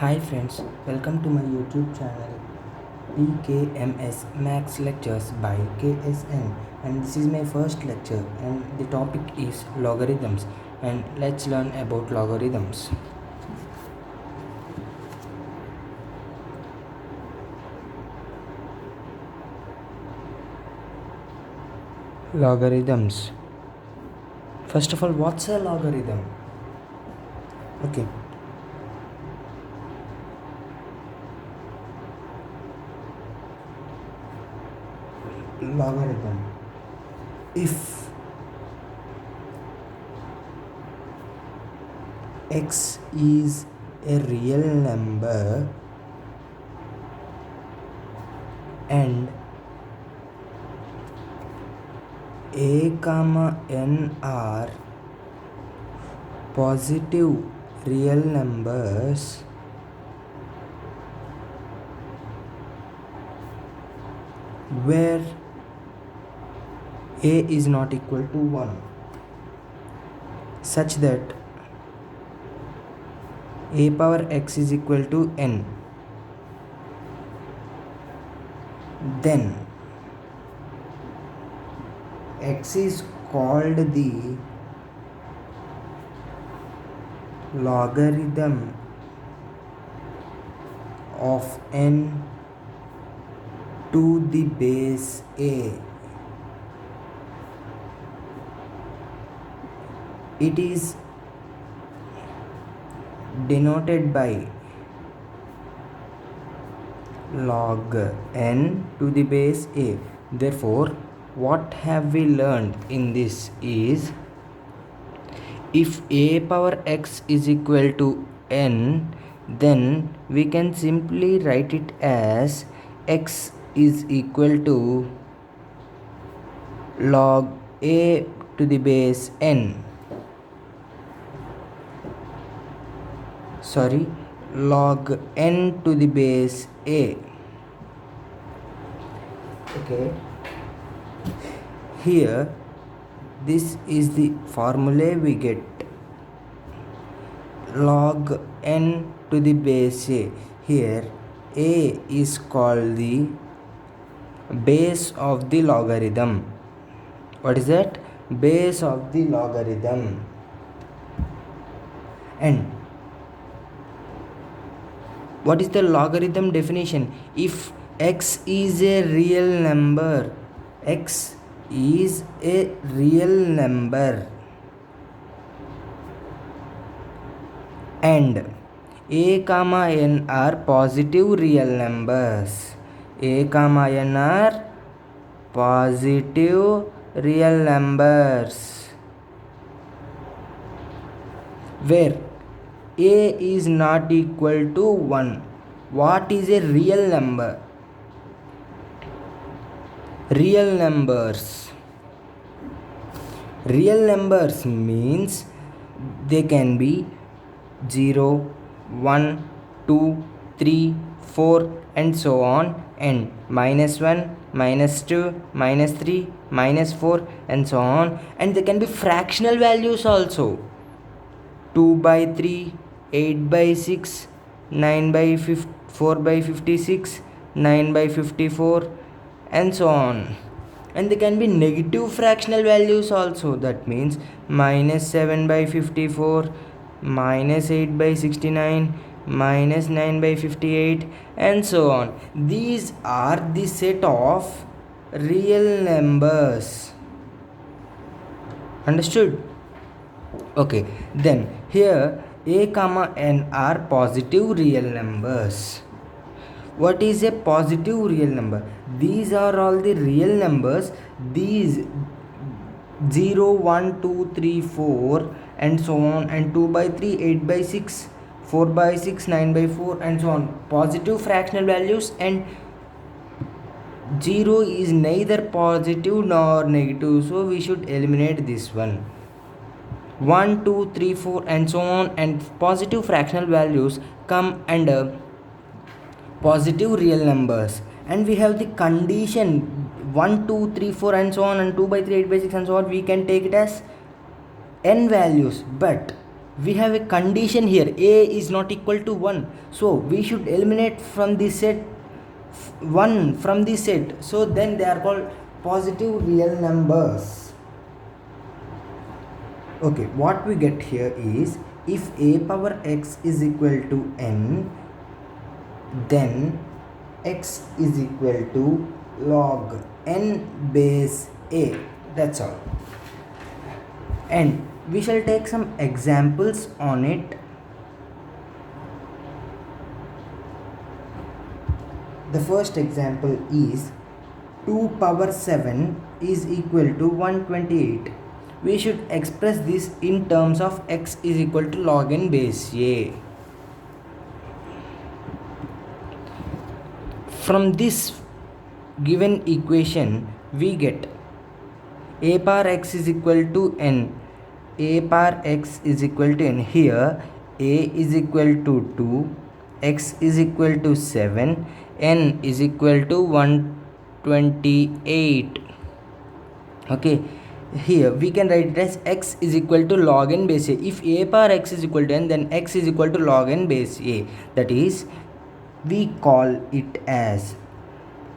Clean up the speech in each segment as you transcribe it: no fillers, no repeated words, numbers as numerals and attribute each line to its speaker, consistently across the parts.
Speaker 1: Hi friends, welcome to my YouTube channel PKMS Max Lectures by KSN, and this is my first lecture and the topic is logarithms, and let's learn about logarithms. Logarithms. First of all, what's a logarithm? Okay. Logarithm. If x is a real number and a comma n are positive real numbers, where a is not equal to 1, such that a power x is equal to n, then x is called the logarithm of n to the base a. It is denoted by log n to the base a. Therefore, what have we learned in this is, if a power x is equal to n, then we can simply write it as x is equal to log a to the base n. Log n to the base a. Okay. Here, this is the formula we get. Log n to the base a. Here, a is called the base of the logarithm. What is that? Base of the logarithm. And what is the logarithm definition? If x is a real number, x is a real number and a comma n are positive real numbers. A comma n are positive real numbers, where a is not equal to 1. What is a real number? Real numbers. Real numbers means they can be 0, 1, 2, 3, 4 and so on, and -1, -2, -3, -4 and so on, and they can be fractional values also. 2 by 3, 8 by 6, 9 by 4 by 56, 9 by 54 and so on. And they can be negative fractional values also. That means -7 by 54, -8 by 69, -9 by 58 and so on. These are the set of real numbers. Understood? Okay, then here a comma n are positive real numbers. What is a positive real number? These are all the real numbers. These 0, 1, 2, 3, 4 and so on, and 2 by 3, 8 by 6, 4 by 6, 9 by 4 and so on. Positive fractional values, and 0 is neither positive nor negative, so we should eliminate this one. 1, 2, 3, 4 and so on, and positive fractional values come under positive real numbers. And we have the condition 1, 2, 3, 4 and so on, and 2 by 3, 8 by 6 and so on. We can take it as n values, but we have a condition here, a is not equal to 1, so we should eliminate from the set 1 from the set, so then they are called positive real numbers. Okay, what we get here is, if a power x is equal to n, then x is equal to log n base a. That's all. And we shall take some examples on it. The first example is 2 power 7 is equal to 128. We should express this in terms of x is equal to log n base a. From this given equation, we get a power x is equal to n. A power x is equal to n. Here a is equal to 2, x is equal to 7, n is equal to 128. Okay, here we can write it as x is equal to log n base a. If a power x is equal to n, then x is equal to log n base a. That is, we call it as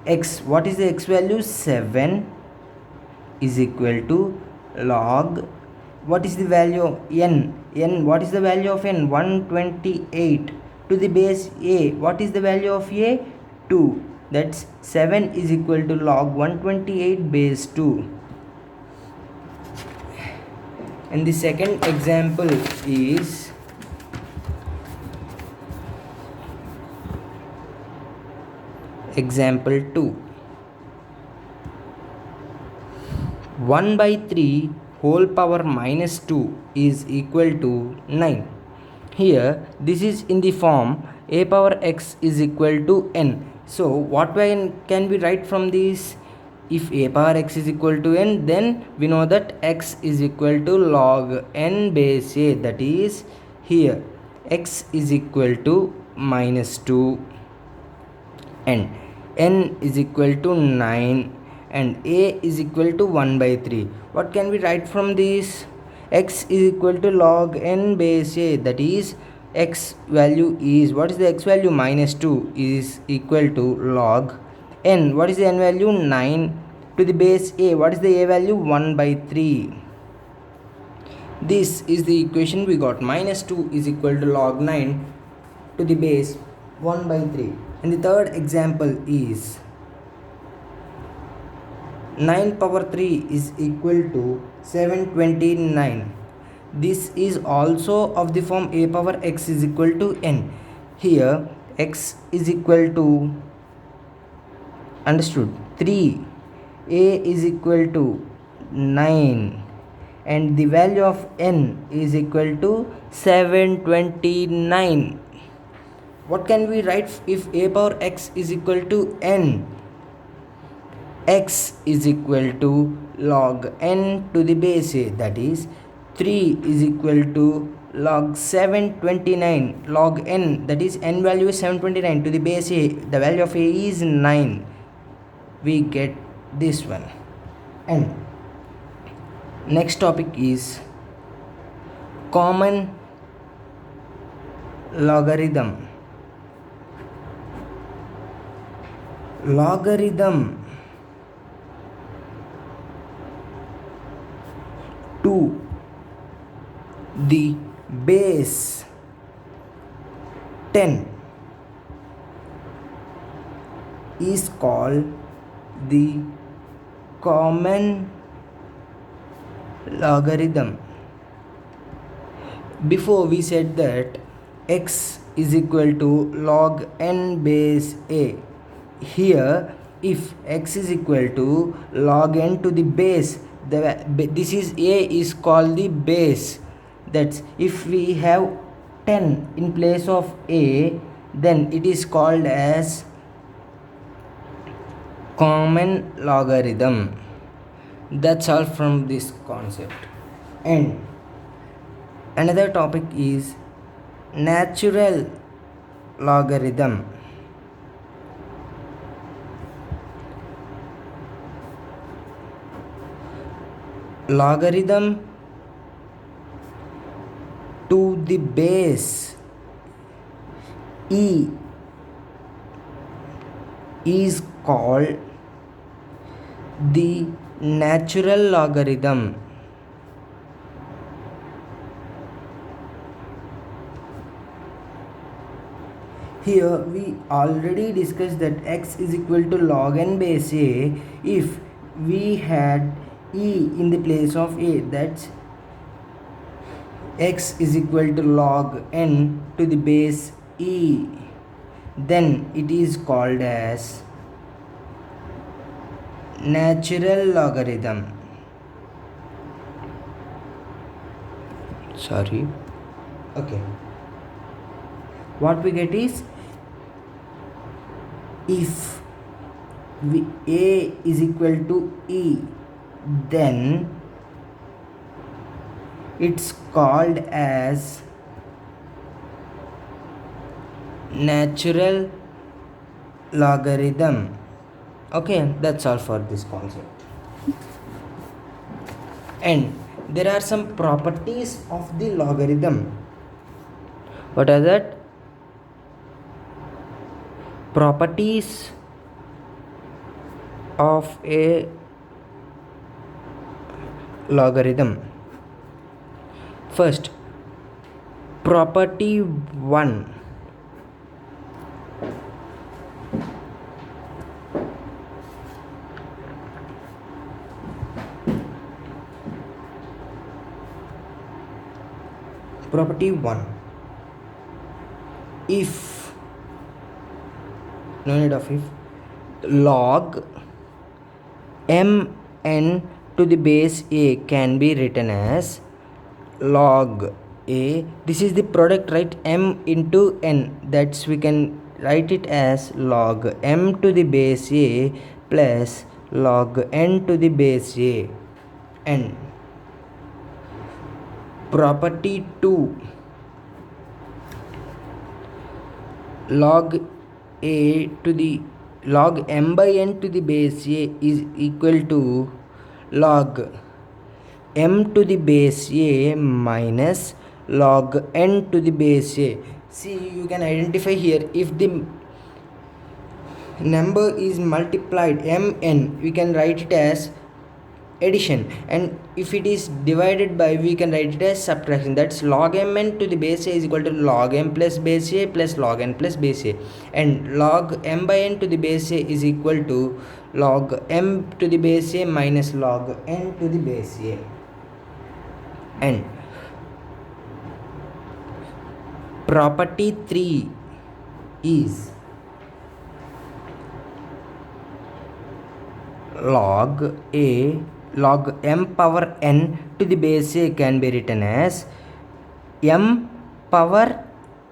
Speaker 1: x. What is the x value? 7 is equal to log, what is the value of n? What is the value of n? 128 to the base a. What is the value of a? 2. That's 7 is equal to log 128 base 2. And the second example is example 2. 1 by 3 whole power minus 2 is equal to 9. Here this is in the form a power x is equal to n. So what can we write from this? If a power x is equal to n, then we know that x is equal to log n base a. That is, here x is equal to minus 2 and n is equal to 9 and a is equal to 1 by 3. What can we write from this? X is equal to log n base a. That is, x value is, what is the x value? Minus 2 is equal to log n. What is the n value? 9 to the base a. What is the a value? 1 by 3. This is the equation we got. Minus 2 is equal to log 9 to the base 1 by 3. And the third example is 9 power 3 is equal to 729. This is also of the form a power x is equal to n. Here x is equal to, understood, 3, a is equal to 9 and the value of n is equal to 729. What can we write if a power x is equal to n? X is equal to log n to the base a. That is, 3 is equal to log 729 log n, that is n value is 729 to the base a. The value of a is 9. We get this one. And next topic is common logarithm. Logarithm to the base 10 is called the common logarithm. Before we said that x is equal to log n base a. Here if x is equal to log n to the base, this is a is called the base. That's, if we have 10 in place of a, then it is called as common logarithm. That's all from this concept. And another topic is natural logarithm. Logarithm to the base e is called the natural logarithm. Here we already discussed that x is equal to log n base a. If we had e in the place of a, that's x is equal to log n to the base e, then it is called as natural logarithm. Sorry. Okay. What we get is, if a is equal to e, then it's called as natural logarithm. Okay, that's all for this concept. And there are some properties of the logarithm. What are that? Properties of a logarithm. First, property 1. Property 1. If, no need of if, log mn to the base a can be written as log a, this is the product, right? M into n, that's we can write it as log m to the base a plus log n to the base a. And property 2, log a to the log m by n to the base a is equal to log m to the base a minus log n to the base a. See, you can identify here, if the number is multiplied mn, we can write it as addition, and if it is divided by, we can write it as subtraction. That's log mn to the base a is equal to log m plus base a plus log n plus base a, and log m by n to the base a is equal to log m to the base a minus log n to the base a. And property 3 is log m power n to the base a can be written as m power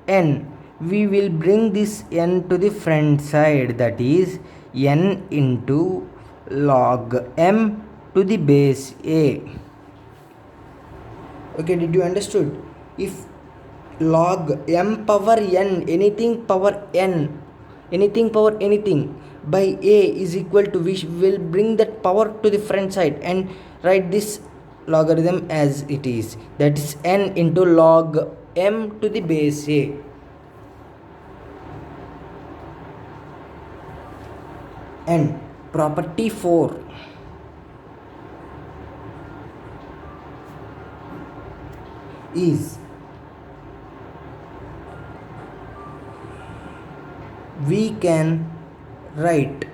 Speaker 1: n. We will bring this n to the front side, that is n into log m to the base a. Okay, did you understood? If log m power n, anything power n, anything power anything by a is equal to, we will bring that power to the front side and write this logarithm as it is, that is n into log m to the base a. And property 4, is we can write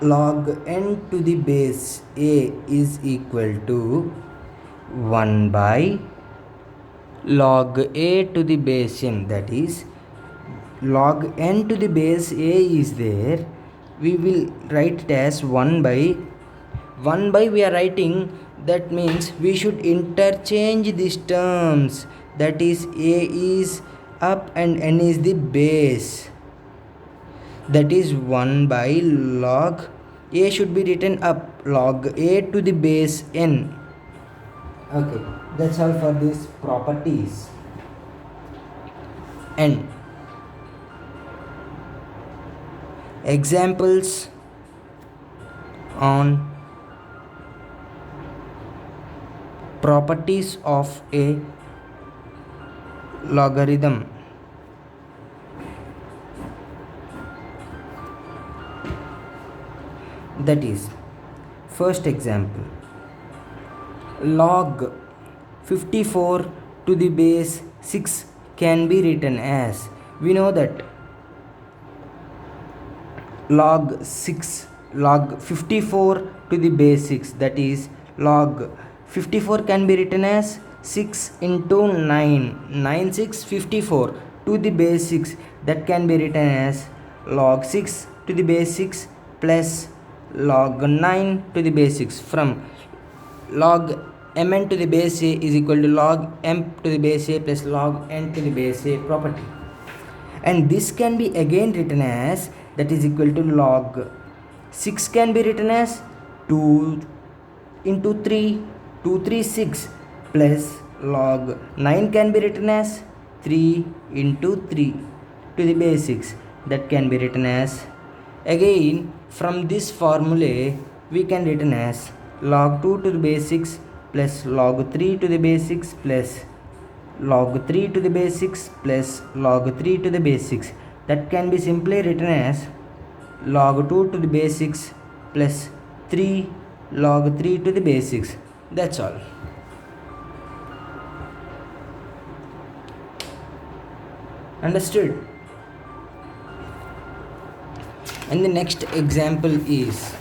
Speaker 1: log n to the base a is equal to 1 by log a to the base n, that is log n to the base a is there, we will write it as 1 by we are writing, that means we should interchange these terms, that is a is up and n is the base, that is 1 by log a should be written up, log a to the base n. Okay, that's all for these properties. And examples on properties of a logarithm. That is, first example, log 54 to the base 6 can be written as, we know that log 54 to the base 6, that is log 54 can be written as 6 into 9 6 54 to the base 6, that can be written as log 6 to the base 6 plus log 9 to the base 6. From log mn to the base a is equal to log m to the base a plus log n to the base a property, and this can be again written as, that is equal to log 6 can be written as 2 into 3 236 plus log 9 can be written as 3 into 3 to the base 6, that can be written as, again from this formula we can written as log 2 to the base 6 plus log 3 to the base 6 plus log 3 to the base 6 plus log 3 to the base 6, that can be simply written as log 2 to the base 6 plus 3 log 3 to the base 6. That's all. Understood? And the next example is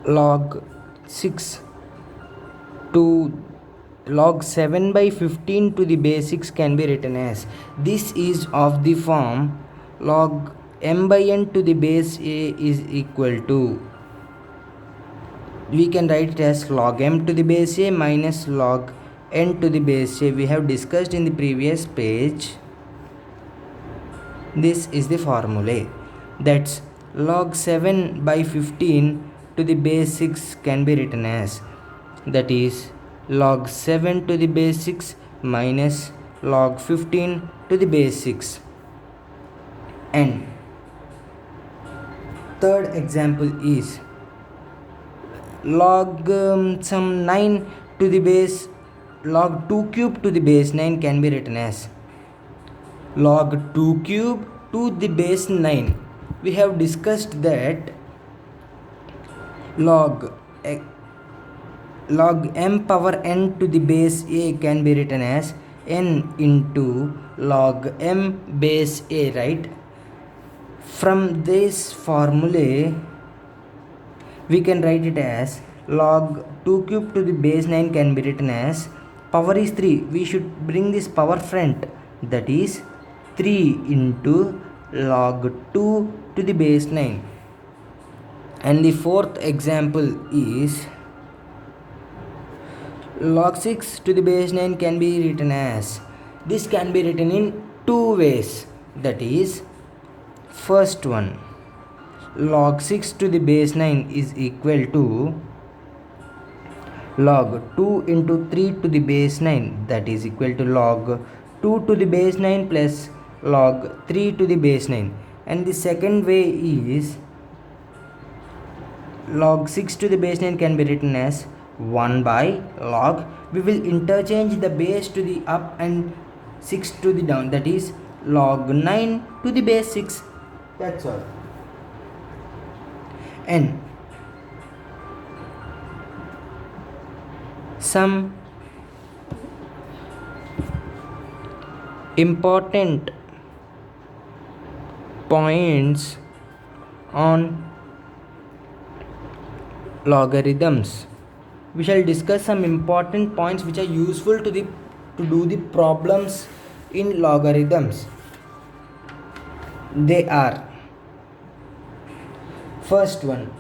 Speaker 1: log 6 to log 7 by 15 to the base 6 can be written as, this is of the form log m by n to the base a is equal to, we can write it as log m to the base a minus log n to the base a. We have discussed in the previous page. This is the formula. That's log 7 by 15 to the base 6 can be written as, that is log 7 to the base 6 minus log 15 to the base 6. And third example is log some 9 to the base, log 2 cube to the base 9 can be written as log 2 cube to the base 9. We have discussed that log m power n to the base a can be written as n into log m base a, right? From this formula we can write it as log 2 cube to the base 9 can be written as, power is 3, we should bring this power front, that is 3 into log 2 to the base 9. And the fourth example is log 6 to the base 9 can be written as, this can be written in two ways, that is, first one, log 6 to the base 9 is equal to log 2 into 3 to the base 9, that is equal to log 2 to the base 9 plus log 3 to the base 9. And the second way is log 6 to the base 9 can be written as 1 by log, we will interchange the base to the up and 6 to the down, that is log 9 to the base 6. That's all. And some important points on logarithms. We shall discuss some important points which are useful to do the problems in logarithms. They are, first one,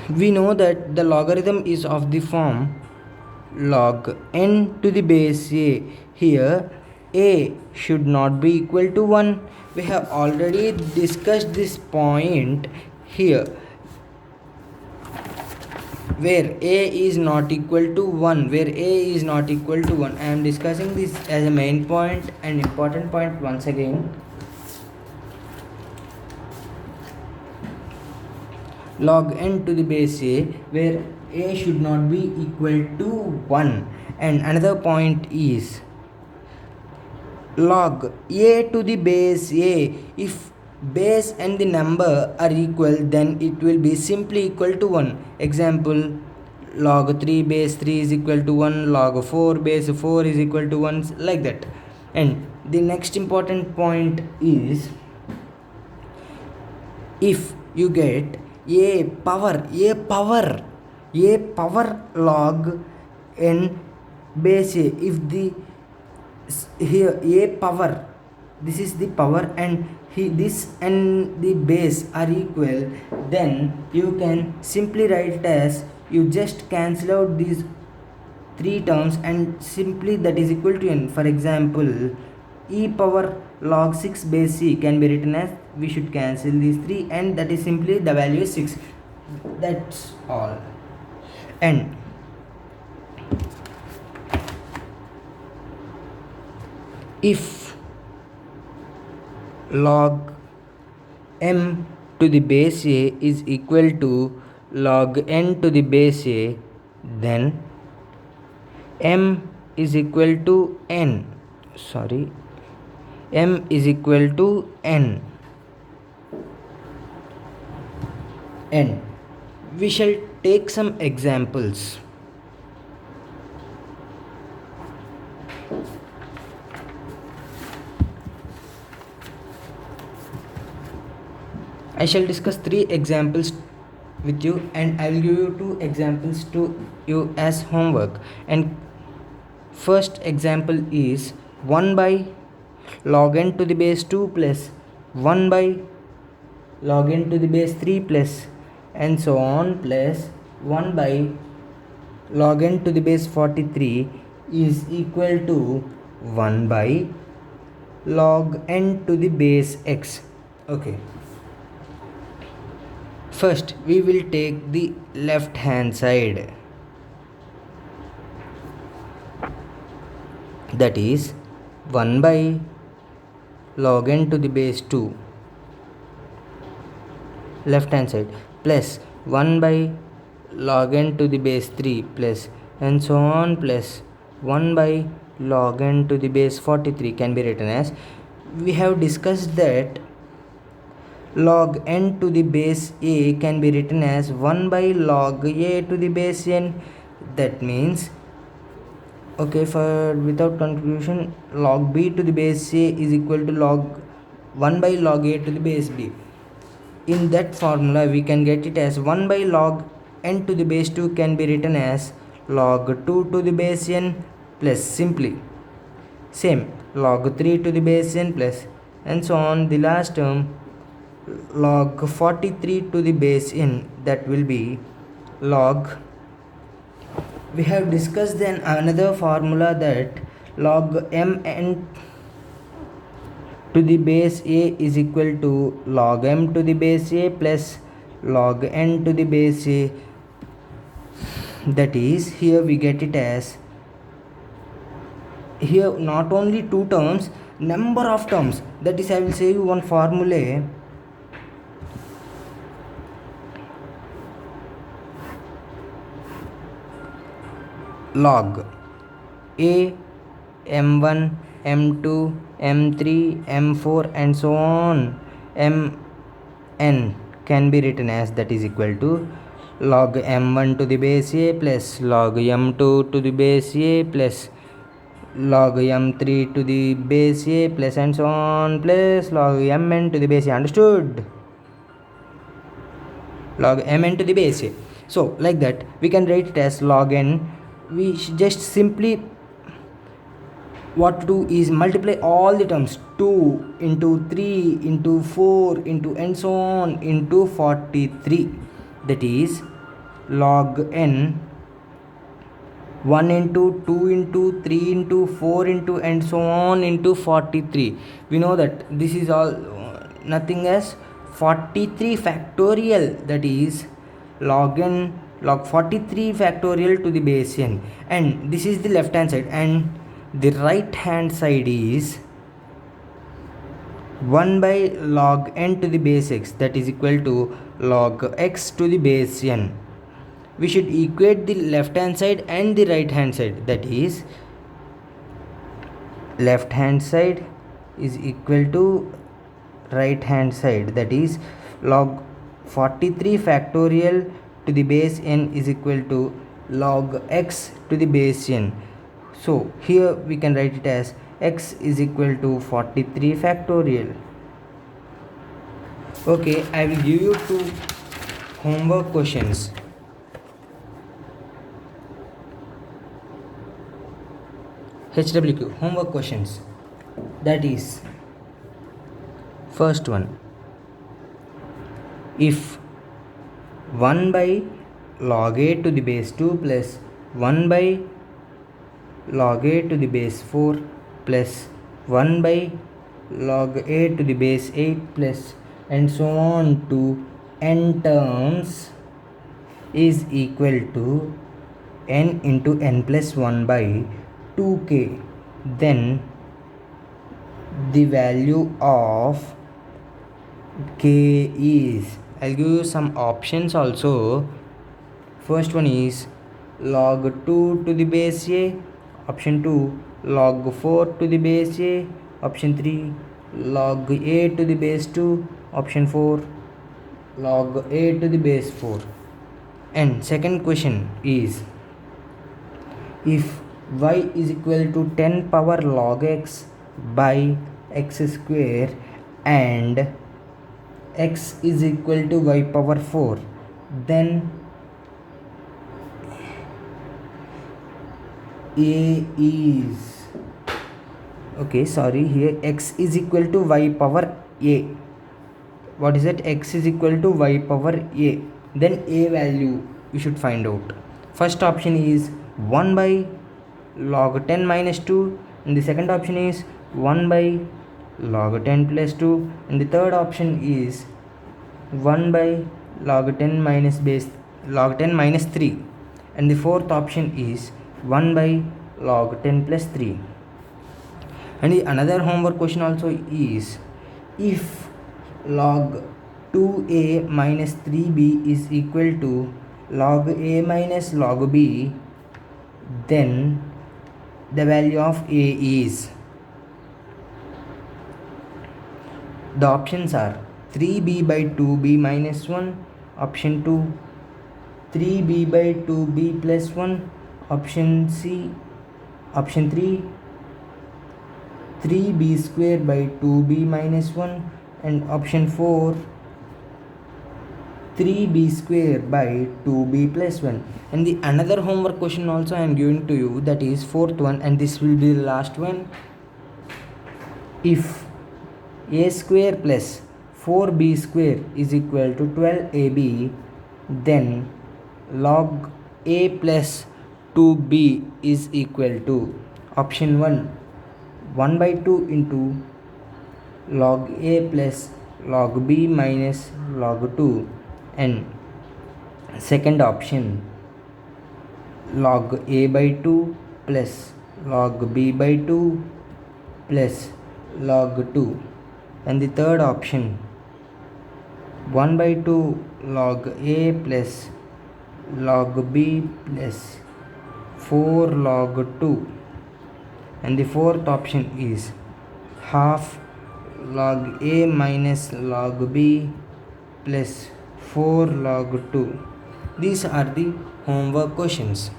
Speaker 1: we know that the logarithm is of the form log n to the base a. Here a should not be equal to 1. We have already discussed this point here, where a is not equal to 1, where a is not equal to 1. I am discussing this as a main point and important point once again. log n to the base a, where a should not be equal to 1. And another point is log a to the base a. If base and the number are equal, then it will be simply equal to 1. Example, log 3 base 3 is equal to 1, log 4 base 4 is equal to 1, like that. And the next important point is, if you get a power log n base a, if the here a power, this is the power, and this and the base are equal, then you can simply write it as, you just cancel out these three terms and simply that is equal to n. For example, e power log 6 base c can be written as, we should cancel these three, and that is simply the value is 6. That's all. And if log m to the base a is equal to log n to the base a, then m is equal to n. M is equal to n. And we shall take some examples. I shall discuss 3 examples with you, and I will give you 2 examples to you as homework. And first example is 1 by log n to the base 2 plus 1 by log n to the base 3 plus and so on, plus 1 by log n to the base 43 is equal to 1 by log n to the base x. Okay. First, we will take the left hand side, that is 1 by log n to the base 2, left hand side, plus 1 by log n to the base 3 plus and so on, plus 1 by log n to the base 43 can be written as, we have discussed that log n to the base a can be written as 1 by log a to the base n. That means, okay, for without confusion, log b to the base a is equal to log 1 by log a to the base b. In that formula, we can get it as 1 by log n to the base 2 can be written as log 2 to the base n plus simply same log 3 to the base n plus and so on. The last term, log 43 to the base n, that will be log. We have discussed then another formula, that log mn to the base a is equal to log m to the base a plus log n to the base a. That is, here we get it as, here not only 2 terms, number of terms. That is, I will say you one formula. Log a, m1, m2, m3, m4 and so on, mn can be written as, that is equal to log m1 to the base a plus log m2 to the base a plus log m3 to the base a plus and so on, plus log mn to the base a. Understood? Log mn to the base a. So like that we can write it as log n. We just simply what to do is multiply all the terms, 2 into 3 into 4 into and so on into 43. That is log n 1 into 2 into 3 into 4 into and so on into 43. We know that this is all nothing as 43 factorial, that is log n log 43 factorial to the base n, and this is the left hand side, and the right hand side is 1 by log n to the base x, that is equal to log x to the base n. We should equate the left hand side and the right hand side, that is left hand side is equal to right hand side, that is log 43 factorial to the base n is equal to log x to the base n. So here we can write it as x is equal to 43 factorial. Okay, I will give you two homework questions. HWQ homework questions, that is first one, if 1 by log a to the base 2 plus 1 by log a to the base 4 plus 1 by log a to the base 8 plus and so on to n terms is equal to n into n plus 1 by 2k, then the value of k is, I'll give you some options also. First one is log 2 to the base a, option 2 log 4 to the base a, option 3 log a to the base 2, option 4 log a to the base 4. And second question is, if y is equal to 10 power log x by x square and x is equal to y power 4, then a is, okay, sorry, here x is equal to y power a. What is that? X is equal to y power a, then a value we should find out. First option is 1 by log 10 minus 2, and the second option is 1 by log 10 plus 2, and the third option is 1 by log 10 minus base log 10 minus 3, and the fourth option is 1 by log 10 plus 3. And the another homework question also is, if log 2a minus 3b is equal to log a minus log b, then the value of a is, the options are 3b by 2b minus 1, option 2 3b by 2b plus 1, option C, option 3 3b square by 2b minus 1, and option 4 3b square by 2b plus 1. And the another homework question also I am giving to you, that is fourth one, and this will be the last one. If a square plus 4b square is equal to 12ab, then log a plus 2b is equal to, option 1 1 by 2 into log a plus log b minus log 2, and second option log a by 2 plus log b by 2 plus log 2, and the third option 1 by 2 log a plus log b plus 4 log 2, and the fourth option is half log a minus log b plus 4 log 2. These are the homework questions.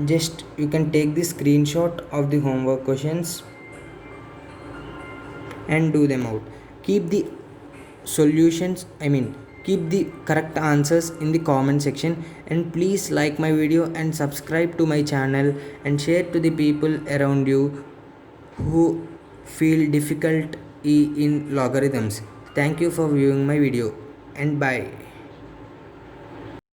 Speaker 1: Just you can take the screenshot of the homework questions and do them out. Keep the solutions, keep the correct answers in the comment section, and please like my video and subscribe to my channel and share to the people around you who feel difficult in logarithms. Thank you for viewing my video, and bye.